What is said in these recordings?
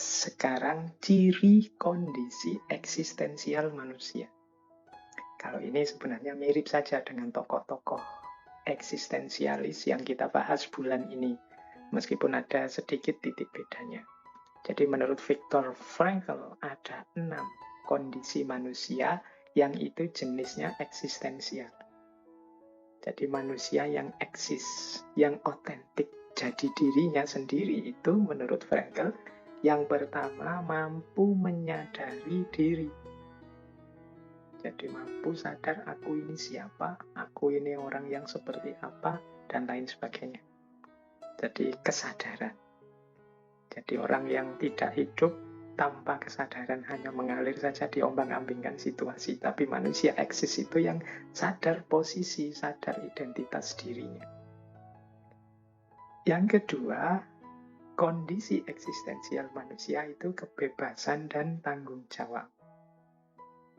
Sekarang ciri kondisi eksistensial manusia. Kalau ini sebenarnya mirip saja dengan tokoh-tokoh eksistensialis yang kita bahas bulan ini, meskipun ada sedikit titik bedanya. Jadi menurut Viktor Frankl ada 6 kondisi manusia yang itu jenisnya eksistensial. Jadi manusia yang eksis, yang otentik, jadi dirinya sendiri itu menurut Frankl, yang pertama mampu menyadari diri. Jadi mampu sadar aku ini siapa, aku ini orang yang seperti apa, dan lain sebagainya. Jadi kesadaran. Jadi orang yang tidak hidup tanpa kesadaran, hanya mengalir saja diombang-ambingkan situasi. Tapi manusia eksis itu yang sadar posisi, sadar identitas dirinya. Yang kedua, kondisi eksistensial manusia itu kebebasan dan tanggung jawab.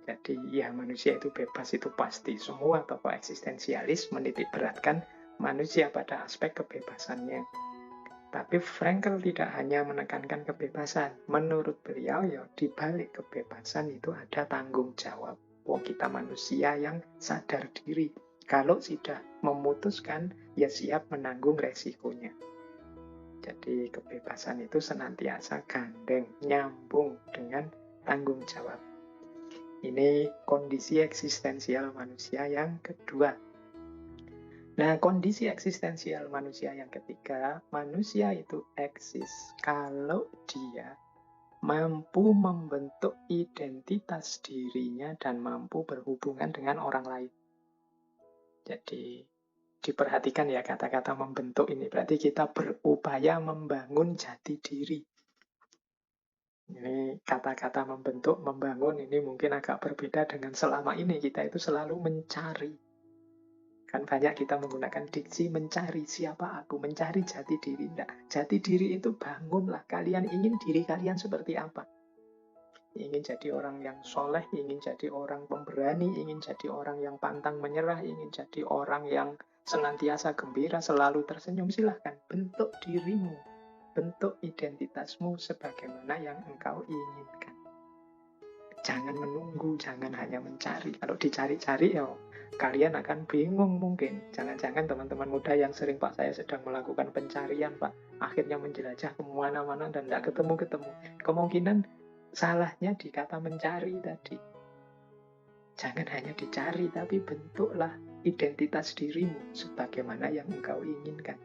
Jadi ya manusia itu bebas, itu pasti. Semua tokoh eksistensialis menitik beratkan manusia pada aspek kebebasannya. Tapi Frankl tidak hanya menekankan kebebasan. Menurut beliau ya di balik kebebasan itu ada tanggung jawab. Wong kita manusia yang sadar diri. Kalau sudah memutuskan ya siap menanggung resikonya. Jadi kebebasan itu senantiasa gandeng, nyambung dengan tanggung jawab. Ini kondisi eksistensial manusia yang kedua. Nah, kondisi eksistensial manusia yang ketiga, manusia itu eksis kalau dia mampu membentuk identitas dirinya dan mampu berhubungan dengan orang lain. Jadi diperhatikan ya kata-kata membentuk ini. Berarti kita berupaya membangun jati diri. Ini kata-kata membentuk, membangun ini mungkin agak berbeda dengan selama ini kita itu selalu mencari. Kan banyak kita menggunakan diksi mencari siapa aku, mencari jati diri. Enggak, jati diri itu bangunlah. Kalian ingin diri kalian seperti apa? Ingin jadi orang yang soleh, ingin jadi orang pemberani, ingin jadi orang yang pantang menyerah, ingin jadi orang yang senantiasa gembira, selalu tersenyum, silahkan bentuk dirimu, bentuk identitasmu sebagaimana yang engkau inginkan. Jangan menunggu, jangan hanya mencari. Kalau dicari-cari ya kalian akan bingung mungkin. Jangan-jangan teman-teman muda yang sering Pak saya sedang melakukan pencarian Pak, akhirnya menjelajah kemana-mana dan tidak ketemu-ketemu. Kemungkinan salahnya di kata mencari tadi. Jangan hanya dicari, tapi bentuklah identitas dirimu sebagaimana yang engkau inginkan.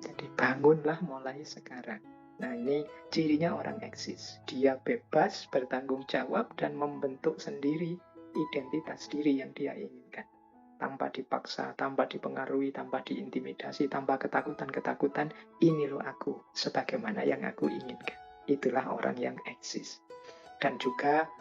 Jadi bangunlah mulai sekarang. Nah ini cirinya orang eksis. Dia bebas, bertanggung jawab, dan membentuk sendiri identitas diri yang dia inginkan. Tanpa dipaksa, tanpa dipengaruhi, tanpa diintimidasi, tanpa ketakutan-ketakutan. Ini loh aku, sebagaimana yang aku inginkan. Itulah orang yang eksis. Dan juga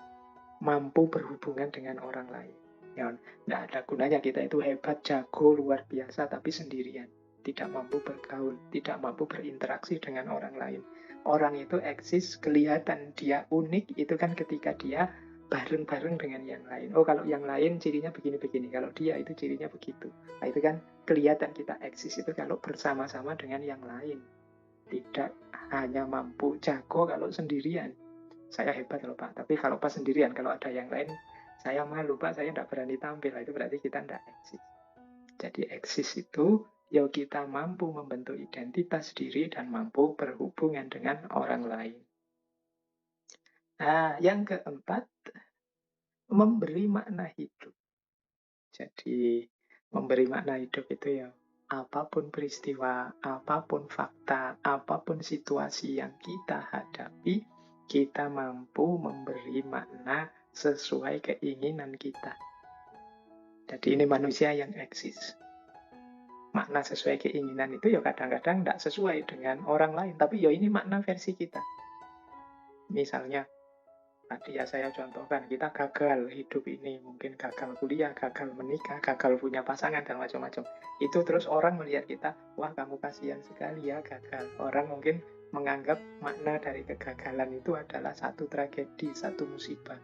mampu berhubungan dengan orang lain. Ya, tidak ada gunanya kita itu hebat, jago, luar biasa, tapi sendirian. Tidak mampu bergaul, tidak mampu berinteraksi dengan orang lain. Orang itu eksis, kelihatan dia unik, itu kan ketika dia bareng-bareng dengan yang lain. Oh, kalau yang lain cirinya begini-begini, kalau dia itu cirinya begitu. Nah, itu kan kelihatan kita eksis itu kalau bersama-sama dengan yang lain. Tidak hanya mampu jago kalau sendirian. Saya hebat loh Pak, tapi kalau pas sendirian, kalau ada yang lain, saya malu Pak, saya tidak berani tampil. Itu berarti kita tidak eksis. Jadi eksis itu, ya kita mampu membentuk identitas diri dan mampu berhubungan dengan orang lain. Nah, yang keempat, memberi makna hidup. Jadi, memberi makna hidup itu ya, apapun peristiwa, apapun fakta, apapun situasi yang kita hadapi, kita mampu memberi makna sesuai keinginan kita. Jadi ini manusia yang eksis. Makna sesuai keinginan itu ya kadang-kadang tidak sesuai dengan orang lain, tapi ya ini makna versi kita. Misalnya, tadi ya saya contohkan, kita gagal hidup ini, mungkin gagal kuliah, gagal menikah, gagal punya pasangan, dan macam-macam. Itu terus orang melihat kita, wah kamu kasihan sekali ya gagal. Orang mungkin menganggap makna dari kegagalan itu adalah satu tragedi, satu musibah.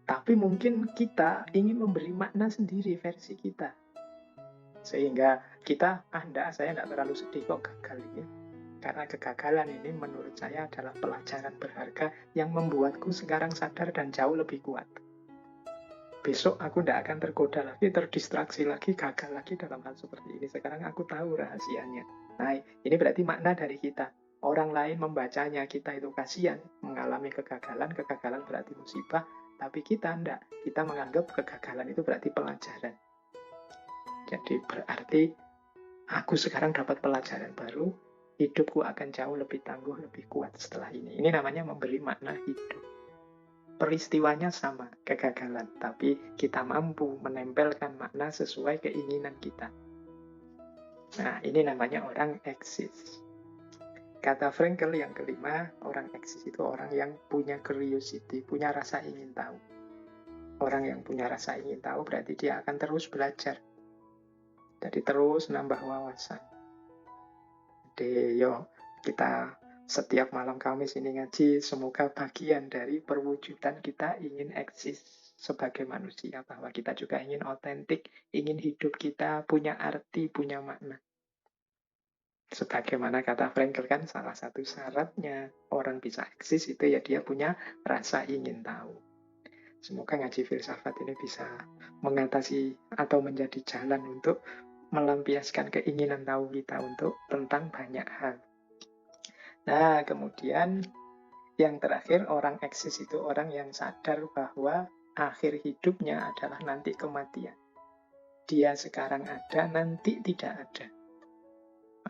Tapi mungkin kita ingin memberi makna sendiri versi kita. Sehingga kita, saya tidak terlalu sedih kok gagal ini. Karena kegagalan ini menurut saya adalah pelajaran berharga yang membuatku sekarang sadar dan jauh lebih kuat. Besok aku tidak akan tergoda lagi, terdistraksi lagi, gagal lagi dalam hal seperti ini. Sekarang aku tahu rahasianya. Nah, ini berarti makna dari kita. Orang lain membacanya, kita itu kasihan, mengalami kegagalan, kegagalan berarti musibah, tapi kita tidak. Kita menganggap kegagalan itu berarti pelajaran. Jadi berarti aku sekarang dapat pelajaran baru, hidupku akan jauh lebih tangguh, lebih kuat setelah ini. Ini namanya memberi makna hidup. Peristiwanya sama, kegagalan, tapi kita mampu menempelkan makna sesuai keinginan kita. Nah, ini namanya orang eksis. Kata Frankl yang kelima, orang eksis itu orang yang punya curiosity, punya rasa ingin tahu. Orang yang punya rasa ingin tahu berarti dia akan terus belajar. Jadi terus nambah wawasan. Jadi yuk kita setiap malam Kamis ini ngaji, semoga bagian dari perwujudan kita ingin eksis sebagai manusia, bahwa kita juga ingin otentik, ingin hidup kita punya arti, punya makna. Sebagaimana kata Frankl kan, salah satu syaratnya orang bisa eksis itu ya dia punya rasa ingin tahu. Semoga ngaji filsafat ini bisa mengatasi atau menjadi jalan untuk melampiaskan keinginan tahu kita untuk tentang banyak hal. Nah, kemudian yang terakhir, orang eksis itu orang yang sadar bahwa akhir hidupnya adalah nanti kematian. Dia sekarang ada, nanti tidak ada.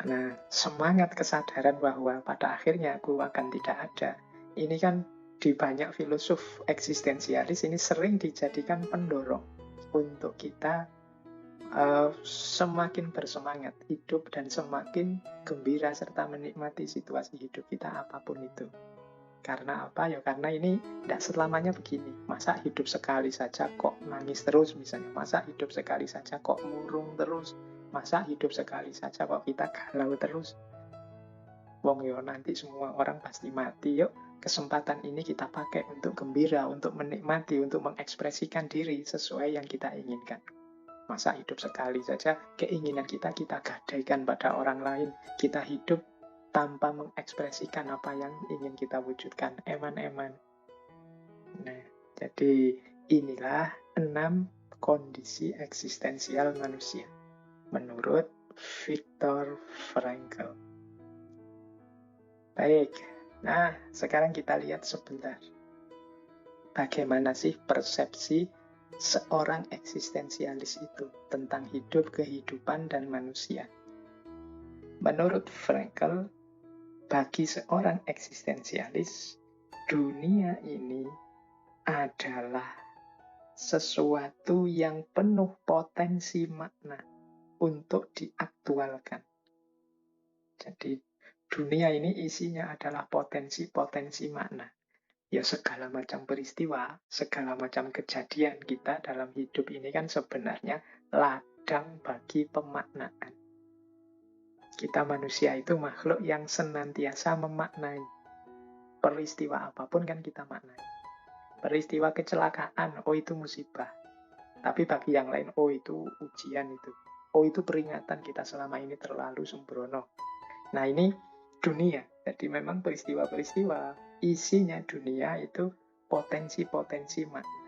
Nah, semangat kesadaran bahwa pada akhirnya aku akan tidak ada, ini kan di banyak filosof eksistensialis ini sering dijadikan pendorong untuk kita semakin bersemangat hidup dan semakin gembira serta menikmati situasi hidup kita apapun itu. Karena apa? Ya karena ini tidak selamanya begini. Masa hidup sekali saja kok nangis terus misalnya. Masa hidup sekali saja kok murung terus. Masa hidup sekali saja kok kita galau terus. Wong yo nanti semua orang pasti mati. Yuk kesempatan ini kita pakai untuk gembira, untuk menikmati, untuk mengekspresikan diri sesuai yang kita inginkan. Masa hidup sekali saja, keinginan kita gadaikan pada orang lain. Kita hidup tanpa mengekspresikan apa yang ingin kita wujudkan. Eman-eman. Nah, jadi inilah 6 kondisi eksistensial manusia menurut Viktor Frankl. Baik, nah sekarang kita lihat sebentar. Bagaimana sih persepsi seorang eksistensialis itu tentang hidup, kehidupan, dan manusia. Menurut Frankl, bagi seorang eksistensialis, dunia ini adalah sesuatu yang penuh potensi makna untuk diaktualkan. Jadi, dunia ini isinya adalah potensi-potensi makna. Ya segala macam peristiwa, segala macam kejadian kita dalam hidup ini kan sebenarnya ladang bagi pemaknaan. Kita manusia itu makhluk yang senantiasa memaknai. Peristiwa apapun kan kita maknai. Peristiwa kecelakaan, oh itu musibah. Tapi bagi yang lain, oh itu ujian itu. Oh itu peringatan kita selama ini terlalu sembrono. Nah ini dunia. Jadi memang peristiwa-peristiwa isinya dunia itu potensi-potensi makna.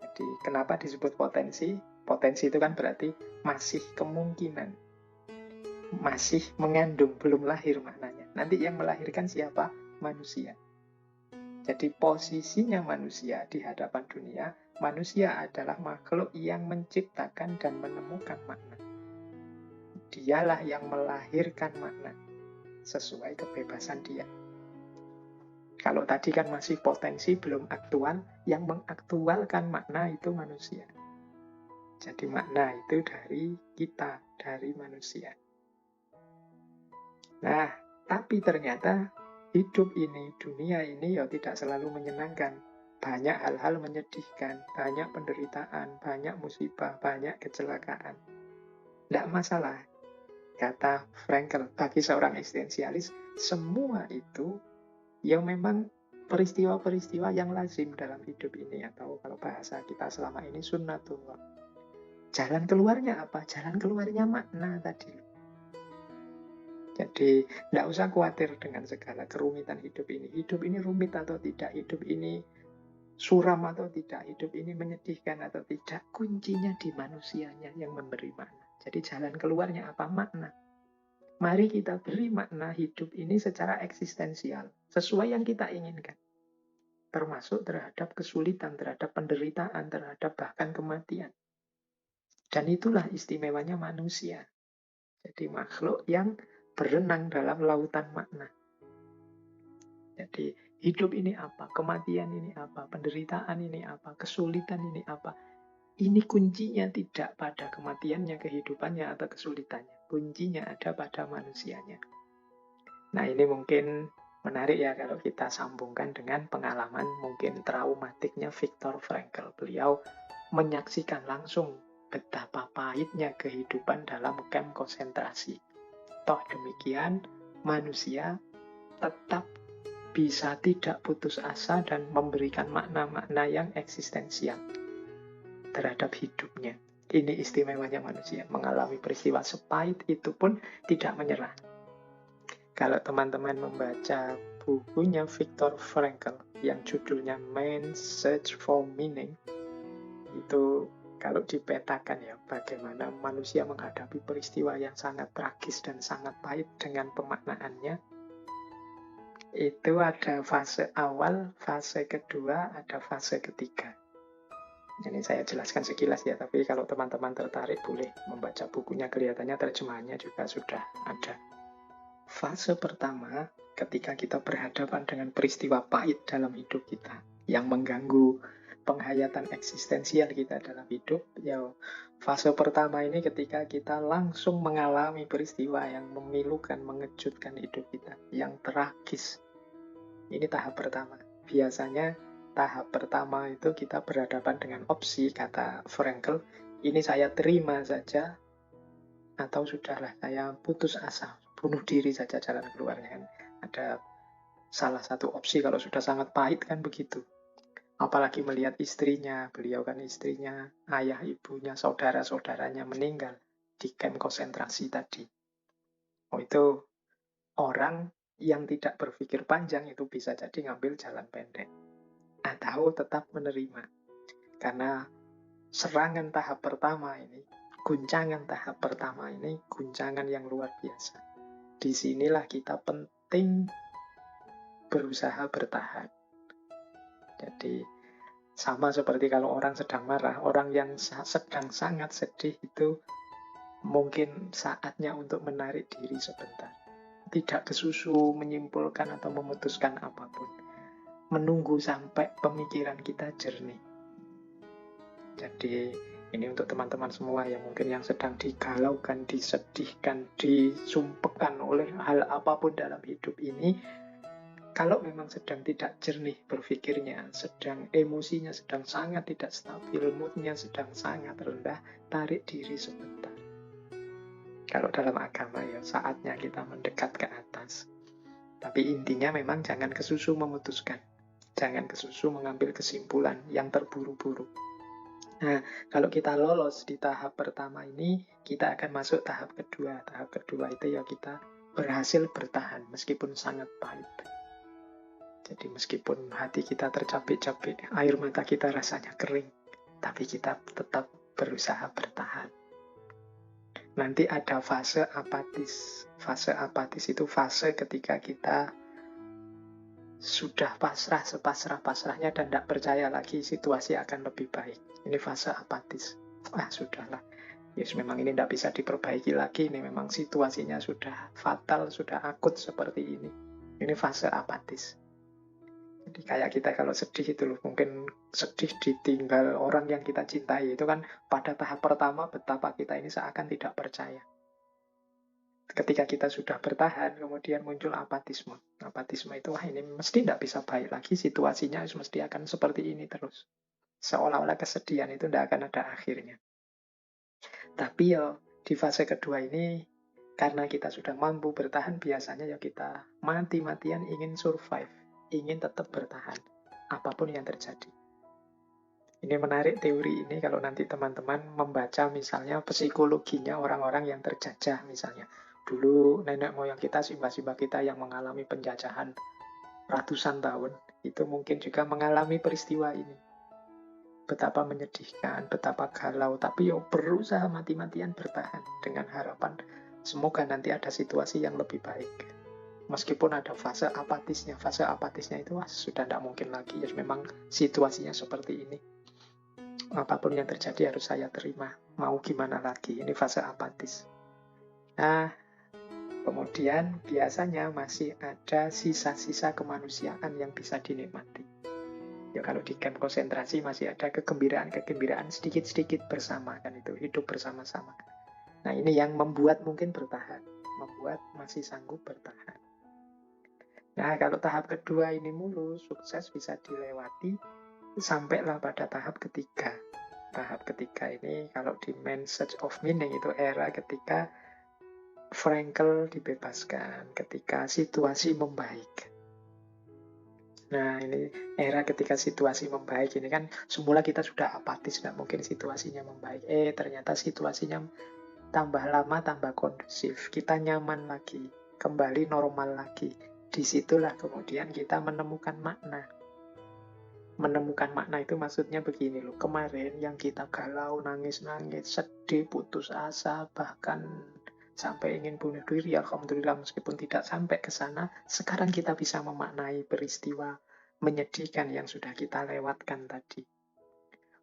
Jadi kenapa disebut potensi? Potensi itu kan berarti masih kemungkinan. Masih mengandung, belum lahir maknanya. Nanti yang melahirkan siapa? Manusia. Jadi posisinya manusia di hadapan dunia, manusia adalah makhluk yang menciptakan dan menemukan makna. Dialah yang melahirkan makna sesuai kebebasan dia. Kalau tadi kan masih potensi, belum aktual, yang mengaktualkan makna itu manusia. Jadi makna itu dari kita, dari manusia. Nah, tapi ternyata hidup ini, dunia ini ya tidak selalu menyenangkan. Banyak hal-hal menyedihkan, banyak penderitaan, banyak musibah, banyak kecelakaan. Tidak masalah. Kata Frankl, bagi seorang eksistensialis, semua itu yang memang peristiwa-peristiwa yang lazim dalam hidup ini, atau kalau bahasa kita selama ini sunnatullah. Jalan keluarnya apa? Jalan keluarnya makna tadi. Jadi tidak usah khawatir dengan segala kerumitan hidup ini. Hidup ini rumit atau tidak, hidup ini suram atau tidak, hidup ini menyedihkan atau tidak. Kuncinya di manusianya yang memberi makna. Jadi jalan keluarnya apa? Makna. Mari kita beri makna hidup ini secara eksistensial, sesuai yang kita inginkan. Termasuk terhadap kesulitan, terhadap penderitaan, terhadap bahkan kematian. Dan itulah istimewanya manusia. Jadi makhluk yang berenang dalam lautan makna. Jadi hidup ini apa, kematian ini apa, penderitaan ini apa, kesulitan ini apa. Ini kuncinya tidak pada kematiannya, kehidupannya, atau kesulitannya. Kuncinya ada pada manusianya. Nah ini mungkin menarik ya kalau kita sambungkan dengan pengalaman mungkin traumatiknya Viktor Frankl. Beliau menyaksikan langsung betapa pahitnya kehidupan dalam kamp konsentrasi. Toh demikian, manusia tetap bisa tidak putus asa dan memberikan makna-makna yang eksistensial terhadap hidupnya. Ini istimewanya manusia, mengalami peristiwa sepahit itu pun tidak menyerah. Kalau teman-teman membaca bukunya Viktor Frankl yang judulnya Man's Search for Meaning, itu kalau dipetakan ya bagaimana manusia menghadapi peristiwa yang sangat tragis dan sangat pahit dengan pemaknaannya, itu ada fase awal, fase kedua, ada fase ketiga. Ini saya jelaskan sekilas ya, tapi kalau teman-teman tertarik boleh membaca bukunya, kelihatannya terjemahannya juga sudah ada. Fase pertama, ketika kita berhadapan dengan peristiwa pahit dalam hidup kita yang mengganggu penghayatan eksistensial kita dalam hidup, ya fase pertama ini ketika kita langsung mengalami peristiwa yang memilukan, mengejutkan hidup kita, yang tragis. Ini tahap pertama. Biasanya tahap pertama itu kita berhadapan dengan opsi, kata Frankl, ini saya terima saja, atau sudahlah saya putus asa, bunuh diri saja jalan keluarnya kan. Ada salah satu opsi kalau sudah sangat pahit kan begitu. Apalagi melihat istrinya, beliau kan istrinya, ayah, ibunya, saudara-saudaranya meninggal di kamp konsentrasi tadi. Oh itu orang yang tidak berpikir panjang itu bisa jadi ngambil jalan pendek. Atau tetap menerima. Karena serangan tahap pertama ini, guncangan tahap pertama ini, guncangan yang luar biasa. Disinilah kita penting berusaha bertahan. Jadi sama seperti kalau orang sedang marah, orang yang sedang sangat sedih itu mungkin saatnya untuk menarik diri sebentar. Tidak kesusu menyimpulkan atau memutuskan apapun. Menunggu sampai pemikiran kita jernih. Jadi ini untuk teman-teman semua yang mungkin yang sedang digalaukan, disedihkan, disumpahkan oleh hal apapun dalam hidup ini. Kalau memang sedang tidak jernih berpikirnya, sedang emosinya sedang sangat tidak stabil, moodnya sedang sangat rendah, tarik diri sebentar. Kalau dalam agama ya saatnya kita mendekat ke atas. Tapi intinya memang jangan kesusu memutuskan. Jangan kesusu mengambil kesimpulan yang terburu-buru. Nah, kalau kita lolos di tahap pertama ini, kita akan masuk tahap kedua. Tahap kedua itu ya kita berhasil bertahan meskipun sangat pahit. Jadi meskipun hati kita tercapek-capek, air mata kita rasanya kering, tapi kita tetap berusaha bertahan. Nanti ada fase apatis. Fase apatis itu fase ketika kita sudah pasrah, sepasrah-pasrahnya dan tidak percaya lagi situasi akan lebih baik. Ini fase apatis. Sudahlah. Yes, memang ini tidak bisa diperbaiki lagi. Ini memang situasinya sudah fatal, sudah akut seperti ini. Ini fase apatis. Jadi kayak kita kalau sedih itu loh, mungkin sedih ditinggal orang yang kita cintai. Itu kan pada tahap pertama betapa kita ini seakan tidak percaya. Ketika kita sudah bertahan, kemudian muncul apatisme. Apatisme itu, ini mesti tidak bisa baik lagi, situasinya mesti akan seperti ini terus. Seolah-olah kesedihan itu tidak akan ada akhirnya. Tapi ya, di fase kedua ini, karena kita sudah mampu bertahan, biasanya ya kita mati-matian ingin survive, ingin tetap bertahan, apapun yang terjadi. Ini menarik teori ini kalau nanti teman-teman membaca misalnya psikologinya orang-orang yang terjajah misalnya. Dulu nenek moyang kita, simbah-simbah kita yang mengalami penjajahan ratusan tahun, itu mungkin juga mengalami peristiwa ini. Betapa menyedihkan, betapa galau, tapi berusaha mati-matian bertahan dengan harapan semoga nanti ada situasi yang lebih baik. Meskipun ada fase apatisnya itu sudah tidak mungkin lagi, ya memang situasinya seperti ini. Apapun yang terjadi harus saya terima, mau gimana lagi, ini fase apatis. Nah, kemudian biasanya masih ada sisa-sisa kemanusiaan yang bisa dinikmati. Ya kalau di camp konsentrasi masih ada kegembiraan sedikit-sedikit bersama, kan itu hidup bersama-sama. Nah ini yang membuat mungkin bertahan, membuat masih sanggup bertahan. Nah kalau tahap kedua ini mulus, sukses bisa dilewati, sampailah pada tahap ketiga. Tahap ketiga ini kalau di main search of meaning itu era ketika Frankl dibebaskan, ketika situasi membaik. Nah ini era ketika situasi membaik ini kan semula kita sudah apatis, nggak mungkin situasinya membaik. Ternyata situasinya tambah lama tambah kondusif, kita nyaman lagi, kembali normal lagi. Disitulah kemudian kita menemukan makna. Menemukan makna itu maksudnya begini loh, kemarin yang kita galau, nangis-nangis, sedih, putus asa, bahkan sampai ingin bunuh diri, alhamdulillah meskipun tidak sampai ke sana, sekarang kita bisa memaknai peristiwa menyedihkan yang sudah kita lewatkan tadi.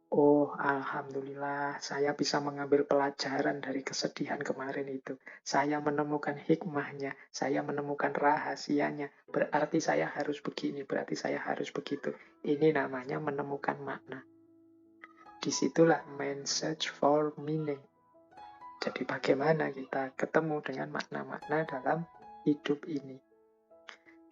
Oh, alhamdulillah, saya bisa mengambil pelajaran dari kesedihan kemarin itu. Saya menemukan hikmahnya, saya menemukan rahasianya. Berarti saya harus begini, berarti saya harus begitu. Ini namanya menemukan makna. Disitulah main search for meaning. Jadi bagaimana kita ketemu dengan makna-makna dalam hidup ini.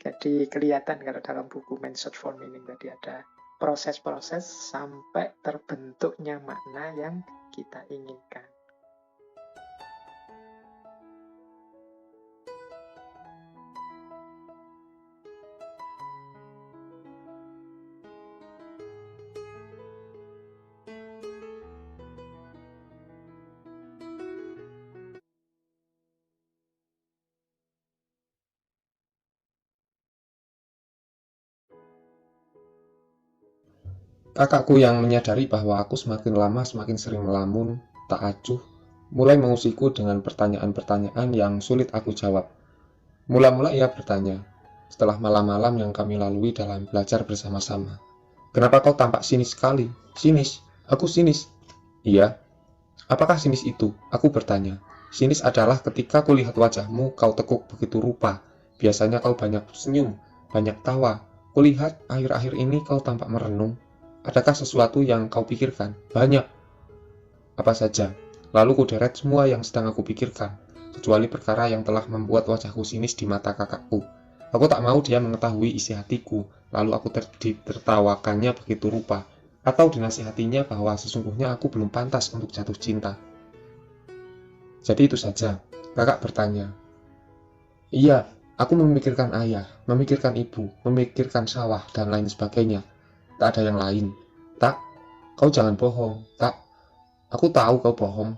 Jadi kelihatan kalau dalam buku main search for meaning tadi ada proses-proses sampai terbentuknya makna yang kita inginkan. Kakakku yang menyadari bahwa aku semakin lama semakin sering melamun, tak acuh, mulai mengusikku dengan pertanyaan-pertanyaan yang sulit aku jawab. Mula-mula ia bertanya, setelah malam-malam yang kami lalui dalam belajar bersama-sama. Kenapa kau tampak sinis sekali? Sinis? Aku sinis. Iya. Apakah sinis itu? Aku bertanya. Sinis adalah ketika kulihat wajahmu kau tekuk begitu rupa. Biasanya kau banyak senyum, banyak tawa. Kulihat akhir-akhir ini kau tampak merenung. Adakah sesuatu yang kau pikirkan? Banyak. Apa saja? Lalu kuderet semua yang sedang aku pikirkan, kecuali perkara yang telah membuat wajahku sinis di mata kakakku. Aku tak mau dia mengetahui isi hatiku, lalu aku tertawakannya begitu rupa, atau dinasihatinya bahwa sesungguhnya aku belum pantas untuk jatuh cinta. Jadi itu saja. Kakak bertanya. Iya, aku memikirkan ayah, memikirkan ibu, memikirkan sawah, dan lain sebagainya. Tak ada yang lain. Tak, kau jangan bohong. Tak, aku tahu kau bohong.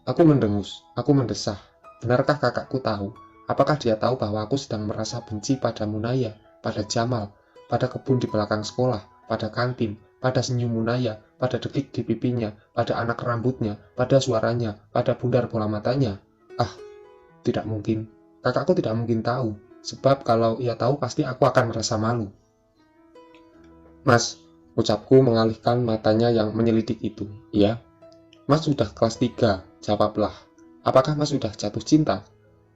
Aku mendengus, aku mendesah. Benarkah kakakku tahu? Apakah dia tahu bahwa aku sedang merasa benci pada Munaya, pada Jamal, pada kebun di belakang sekolah, pada kantin, pada senyum Munaya, pada detik di pipinya, pada anak rambutnya, pada suaranya, pada bundar bola matanya? Ah, tidak mungkin. Kakakku tidak mungkin tahu, sebab kalau ia tahu pasti aku akan merasa malu. Mas, ucapku mengalihkan matanya yang menyelidik itu. Iya. Mas sudah kelas 3, jawablah. Apakah Mas sudah jatuh cinta?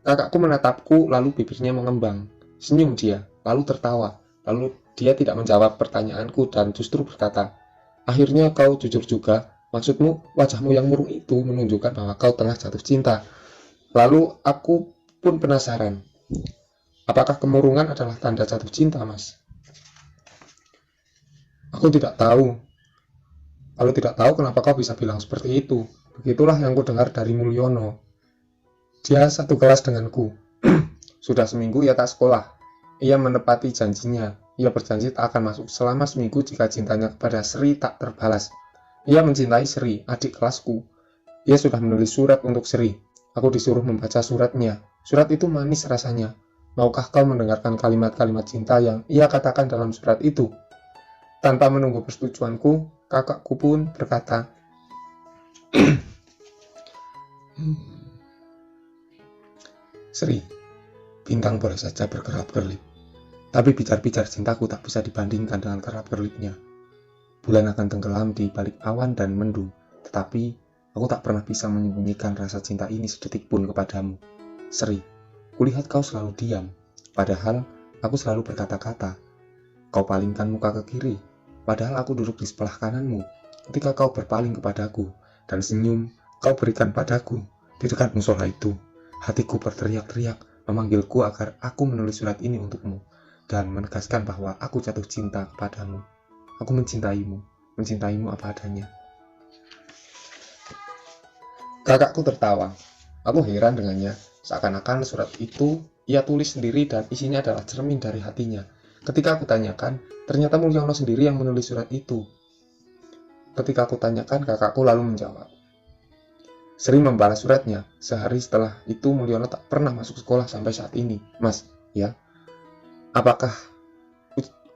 Kakakku menatapku, lalu bibirnya mengembang. Senyum dia, lalu tertawa. Lalu dia tidak menjawab pertanyaanku dan justru berkata, akhirnya kau jujur juga. Maksudmu, wajahmu yang murung itu menunjukkan bahwa kau tengah jatuh cinta. Lalu aku pun penasaran. Apakah kemurungan adalah tanda jatuh cinta, Mas? Aku tidak tahu. Kalau tidak tahu, kenapa kau bisa bilang seperti itu? Begitulah yang ku dengar dari Mulyono. Dia satu kelas denganku. Sudah seminggu ia tak sekolah. Ia menepati janjinya. Ia berjanji tak akan masuk selama seminggu jika cintanya kepada Sri tak terbalas. Ia mencintai Sri, adik kelasku. Ia sudah menulis surat untuk Sri. Aku disuruh membaca suratnya. Surat itu manis rasanya. Maukah kau mendengarkan kalimat-kalimat cinta yang ia katakan dalam surat itu? Tanpa menunggu persetujuanku, kakakku pun berkata, Sri, bintang boleh saja berkerap-kerlip, tapi pijar-pijar cintaku tak bisa dibandingkan dengan kerap-kerlipnya. Bulan akan tenggelam di balik awan dan mendung, tetapi aku tak pernah bisa menyembunyikan rasa cinta ini sedetik pun kepadamu. Sri, kulihat kau selalu diam, padahal aku selalu berkata-kata. Kau palingkan muka ke kiri, padahal aku duduk di sebelah kananmu. Ketika kau berpaling kepadaku dan senyum, kau berikan padaku di dekat musola itu. Hatiku berteriak-teriak memanggilku agar aku menulis surat ini untukmu dan menegaskan bahwa aku jatuh cinta kepadamu. Aku mencintaimu apa adanya. Kakakku tertawa. Aku heran dengannya, seakan-akan surat itu ia tulis sendiri dan isinya adalah cermin dari hatinya. Ketika aku tanyakan, ternyata Mulyono sendiri yang menulis surat itu. Ketika aku tanyakan, kakakku lalu menjawab. Sering membalas suratnya. Sehari setelah itu Mulyono tak pernah masuk sekolah sampai saat ini. Mas, ya? Apakah?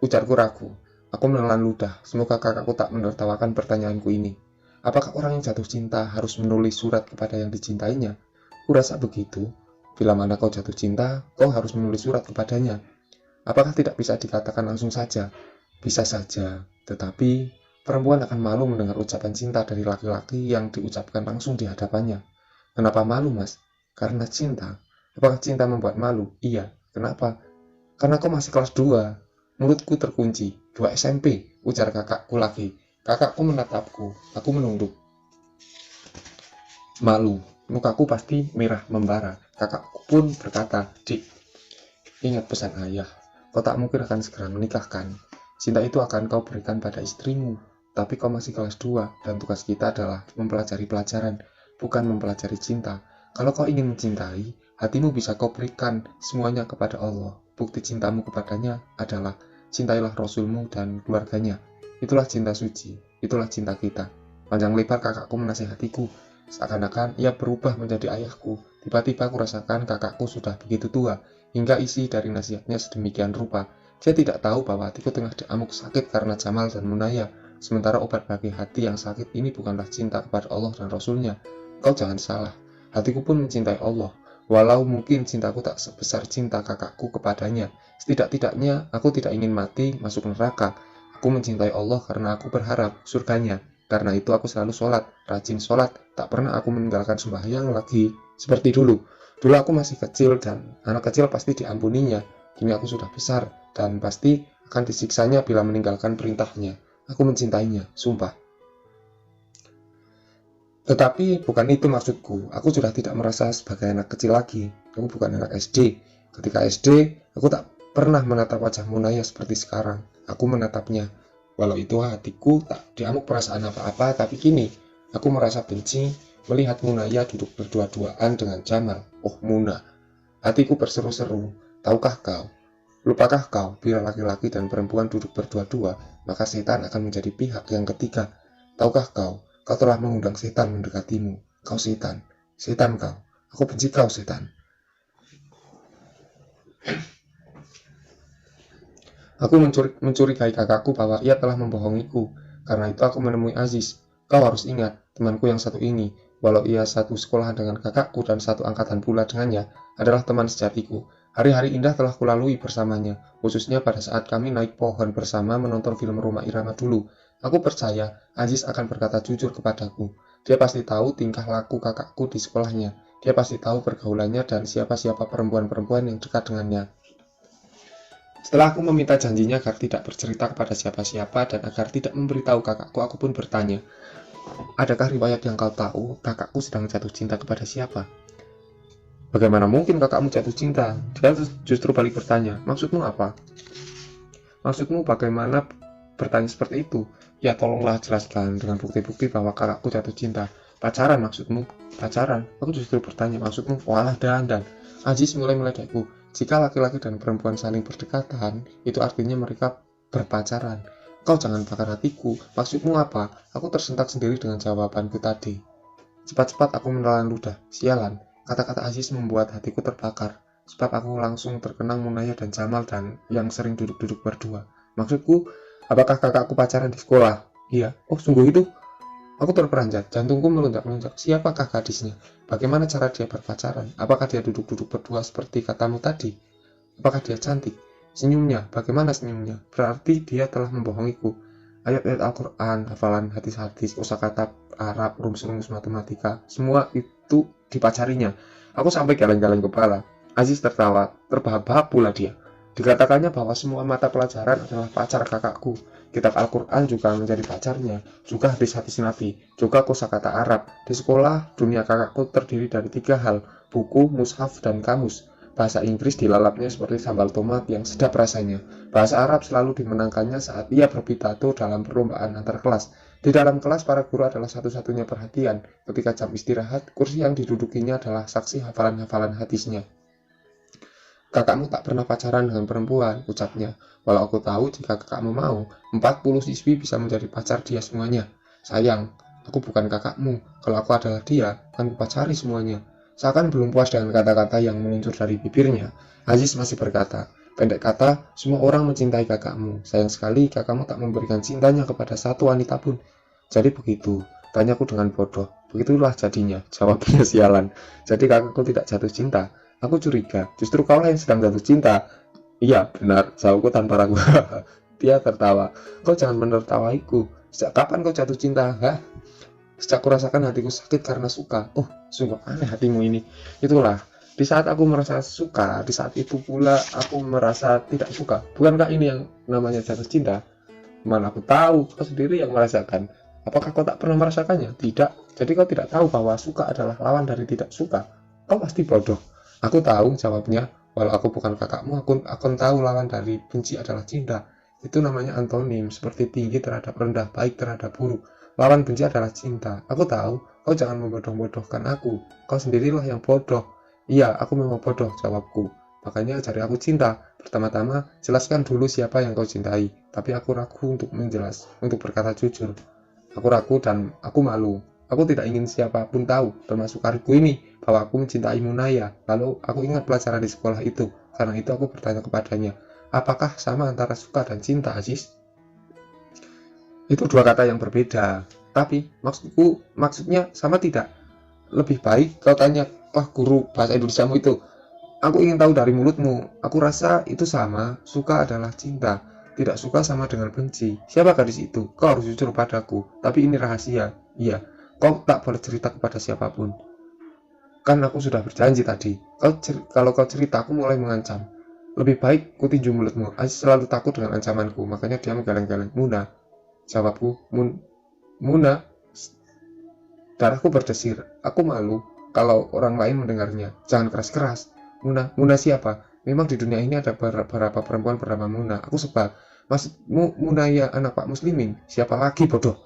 Ujarku ragu. Aku menelan ludah. Semoga kakakku tak menertawakan pertanyaanku ini. Apakah orang yang jatuh cinta harus menulis surat kepada yang dicintainya? Kurasa begitu. Bila mana kau jatuh cinta, kau harus menulis surat kepadanya. Apakah tidak bisa dikatakan langsung saja? Bisa saja, tetapi perempuan akan malu mendengar ucapan cinta dari laki-laki yang diucapkan langsung di hadapannya. Kenapa malu, Mas? Karena cinta. Apakah cinta membuat malu? Iya. Kenapa? Karena kau masih kelas 2. Mulutku terkunci. 2 SMP, ujar kakakku lagi. Kakakku menatapku. Aku menunduk. Malu. Mukaku pasti merah membara. Kakakku pun berkata, Dik, ingat pesan ayah. Kau tak mungkin akan segera menikahkan. Cinta itu akan kau berikan pada istrimu. Tapi kau masih kelas 2 dan tugas kita adalah mempelajari pelajaran, bukan mempelajari cinta. Kalau kau ingin mencintai, hatimu bisa kau berikan semuanya kepada Allah. Bukti cintamu kepadanya adalah cintailah Rasulmu dan keluarganya. Itulah cinta suci, itulah cinta kita. Panjang lebar kakakku menasihatiku, seakan-akan ia berubah menjadi ayahku. Tiba-tiba aku rasakan kakakku sudah begitu tua, hingga isi dari nasihatnya sedemikian rupa. Dia tidak tahu bahwa hatiku tengah diamuk sakit karena Jamal dan Munaya. Sementara obat bagi hati yang sakit ini bukanlah cinta kepada Allah dan Rasulnya. Kau jangan salah, hatiku pun mencintai Allah. Walau mungkin cintaku tak sebesar cinta kakakku kepadanya. Setidak-tidaknya aku tidak ingin mati masuk neraka. Aku mencintai Allah karena aku berharap surganya. Karena itu aku selalu sholat, rajin sholat. Tak pernah aku meninggalkan sembahyang lagi seperti dulu. Dulu aku masih kecil dan anak kecil pasti diampuninya. Kini aku sudah besar dan pasti akan disiksanya bila meninggalkan perintahnya. Aku mencintainya, sumpah. Tetapi bukan itu maksudku. Aku sudah tidak merasa sebagai anak kecil lagi. Aku bukan anak SD. Ketika SD, aku tak pernah menatap wajah Munaya seperti sekarang. Aku menatapnya. Walau itu hatiku tak diamuk perasaan apa-apa, tapi kini aku merasa benci melihat Munaya duduk berdua-duaan dengan Jamal. Oh Muna, hatiku berseru-seru. Tahukah kau? Lupakah kau, bila laki-laki dan perempuan duduk berdua-dua, maka setan akan menjadi pihak yang ketiga. Tahukah kau, kau telah mengundang setan mendekatimu. Kau setan, setan kau. Aku benci kau setan. Aku mencurigai kakakku bahwa ia telah membohongiku. Karena itu aku menemui Aziz. Kau harus ingat, temanku yang satu ini, walau ia satu sekolah dengan kakakku dan satu angkatan pula dengannya, adalah teman sejatiku. Hari-hari indah telah kulalui bersamanya, khususnya pada saat kami naik pohon bersama menonton film Roma Irama dulu. Aku percaya Aziz akan berkata jujur kepadaku. Dia pasti tahu tingkah laku kakakku di sekolahnya. Dia pasti tahu pergaulannya dan siapa-siapa perempuan-perempuan yang dekat dengannya. Setelah aku meminta janjinya agar tidak bercerita kepada siapa-siapa dan agar tidak memberitahu kakakku, aku pun bertanya, adakah riwayat yang kau tahu kakakku sedang jatuh cinta kepada siapa? Bagaimana mungkin kakakmu jatuh cinta? Dia justru balik bertanya, maksudmu apa? Maksudmu bagaimana bertanya seperti itu? Ya tolonglah jelaskan dengan bukti-bukti bahwa kakakku jatuh cinta. Pacaran maksudmu? Pacaran? Aku justru bertanya, maksudmu? Walah dan. Aziz mulai meledekku. Jika laki-laki dan perempuan saling berdekatan, itu artinya mereka berpacaran. Kau jangan bakar hatiku. Maksudmu apa? Aku tersentak sendiri dengan jawabanku tadi. Cepat-cepat aku menelan ludah. Sialan. Kata-kata Aziz membuat hatiku terbakar, sebab aku langsung terkenang Munaya dan Jamal dan yang sering duduk-duduk berdua. Maksudku, apakah kakakku pacaran di sekolah? Iya. Oh, sungguh itu? Aku terperanjat, jantungku melonjak-lonjak. Siapakah gadisnya? Bagaimana cara dia berpacaran? Apakah dia duduk-duduk berdua seperti katamu tadi? Apakah dia cantik? Senyumnya, bagaimana senyumnya? Berarti dia telah membohongiku. Ayat-ayat Al-Quran, hafalan hadis-hadis, kosakata Arab, rumus-rumus matematika, semua itu dipacarinya. Aku sampai geleng-geleng kepala. Aziz tertawa, terbahak-bahak pula dia. Dikatakannya bahwa semua mata pelajaran adalah pacar kakakku. Kitab Al-Quran juga menjadi pacarnya, juga hadis-hadis Nabi, juga kosakata Arab. Di sekolah, dunia kakakku terdiri dari 3 hal, buku, mushaf, dan kamus. Bahasa Inggris dilalapnya seperti sambal tomat yang sedap rasanya. Bahasa Arab selalu dimenangkannya saat ia berpidato dalam perlombaan antar kelas. Di dalam kelas, para guru adalah satu-satunya perhatian. Ketika jam istirahat, kursi yang didudukinya adalah saksi hafalan-hafalan hadisnya. Kakakmu tak pernah pacaran dengan perempuan, ucapnya. Walau aku tahu jika kakakmu mau, 40 siswi bisa menjadi pacar dia semuanya. Sayang, aku bukan kakakmu. Kalau aku adalah dia, akan kupacari semuanya. Seakan belum puas dengan kata-kata yang meluncur dari bibirnya, Aziz masih berkata, pendek kata, semua orang mencintai kakakmu. Sayang sekali kakakmu tak memberikan cintanya kepada satu wanita pun. Jadi begitu, tanyaku dengan bodoh. Begitulah jadinya, jawabnya sialan. Jadi kakakku tidak jatuh cinta. Aku curiga, justru kaulah yang sedang jatuh cinta. Iya, benar, jawabku tanpa ragu. Dia tertawa. Kau jangan menertawaiku. Sejak kapan kau jatuh cinta? Hah? Sejak kurasakan hatiku sakit karena suka. Oh, sungguh aneh hatimu ini. Itulah, di saat aku merasa suka, di saat itu pula aku merasa tidak suka. Bukankah ini yang namanya jatuh cinta? Mana aku tahu, kau sendiri yang merasakan. Apakah kau tak pernah merasakannya? Tidak. Jadi kau tidak tahu bahwa suka adalah lawan dari tidak suka. Kau pasti bodoh. Aku tahu, jawabnya. Walau aku bukan kakakmu, aku akan tahu lawan dari benci adalah cinta. Itu namanya antonim, seperti tinggi terhadap rendah, baik terhadap buruk. Lawan benci adalah cinta. Aku tahu, kau jangan membodoh-bodohkan aku. Kau sendirilah yang bodoh. Iya, aku memang bodoh, jawabku. Makanya cari aku cinta. Pertama-tama, jelaskan dulu siapa yang kau cintai. Tapi aku ragu untuk berkata jujur. Aku ragu dan aku malu. Aku tidak ingin siapapun tahu, termasuk karirku ini, bahwa aku mencintai Munaya. Lalu aku ingat pelajaran di sekolah itu. Karena itu aku bertanya kepadanya, apakah sama antara suka dan cinta, Aziz? Itu dua kata yang berbeda. Tapi maksudnya sama tidak? Lebih baik kau tanya, wah guru bahasa Indonesiamu itu. Aku ingin tahu dari mulutmu. Aku rasa itu sama. Suka adalah cinta. Tidak suka sama dengan benci. Siapa gadis itu? Kau harus jujur padaku. Tapi ini rahasia. Iya. Kau tak boleh cerita kepada siapapun. Kan aku sudah berjanji tadi. Kalau kau cerita, aku mulai mengancam. Lebih baik ku tinju mulutmu. Aziz selalu takut dengan ancamanku. Makanya dia menggeleng-geleng. Muna. Jawabku. Muna. Darahku berdesir. Aku malu kalau orang lain mendengarnya. Jangan keras-keras. Muna siapa? Memang di dunia ini ada beberapa perempuan bernama Muna. Aku sebal. Maksudmu Munaya anak Pak Muslimin? Siapa lagi bodoh?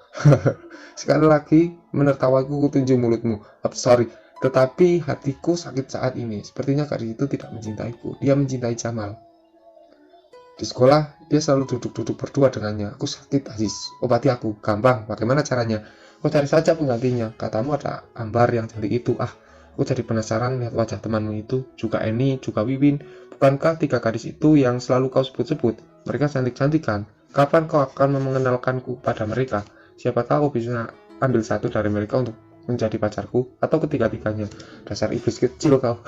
Sekali lagi menertawaku kutunjuk mulutmu. Sorry, tetapi hatiku sakit saat ini. Sepertinya gadis itu tidak mencintaiku. Dia mencintai Jamal. Di sekolah, dia selalu duduk-duduk berdua dengannya. Aku sakit, Aziz. Obati aku. Gampang. Bagaimana caranya? Kau cari saja penggantinya. Katamu ada Ambar yang cantik itu. Aku jadi penasaran lihat wajah temanmu itu. Juga Eni, juga Wiwin. Bukankah 3 gadis itu yang selalu kau sebut-sebut? Mereka cantik-cantik kan? Kapan kau akan mengenalkanku pada mereka? Siapa tahu bisa ambil satu dari mereka untuk menjadi pacarku, atau ketiga-tiganya. Dasar iblis kecil kau.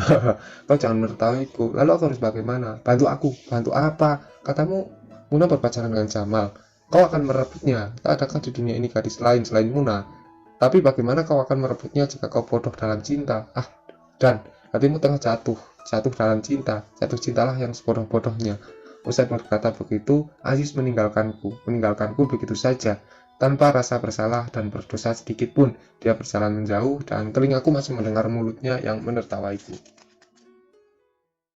Kau jangan menertawaiku. Lalu aku harus bagaimana? Bantu aku. Bantu apa? Katamu Muna berpacaran dengan Jamal. Kau akan merebutnya. Tak adakah di dunia ini gadis lain selain Muna? Tapi bagaimana kau akan merebutnya jika kau bodoh dalam cinta? Dan hatimu tengah jatuh dalam cinta. Jatuh cintalah yang sebodoh-bodohnya. Usai berkata begitu, Aziz meninggalkanku begitu saja. Tanpa rasa bersalah dan berdosa sedikit pun, dia berjalan menjauh dan telingaku masih mendengar mulutnya yang menertawaiku.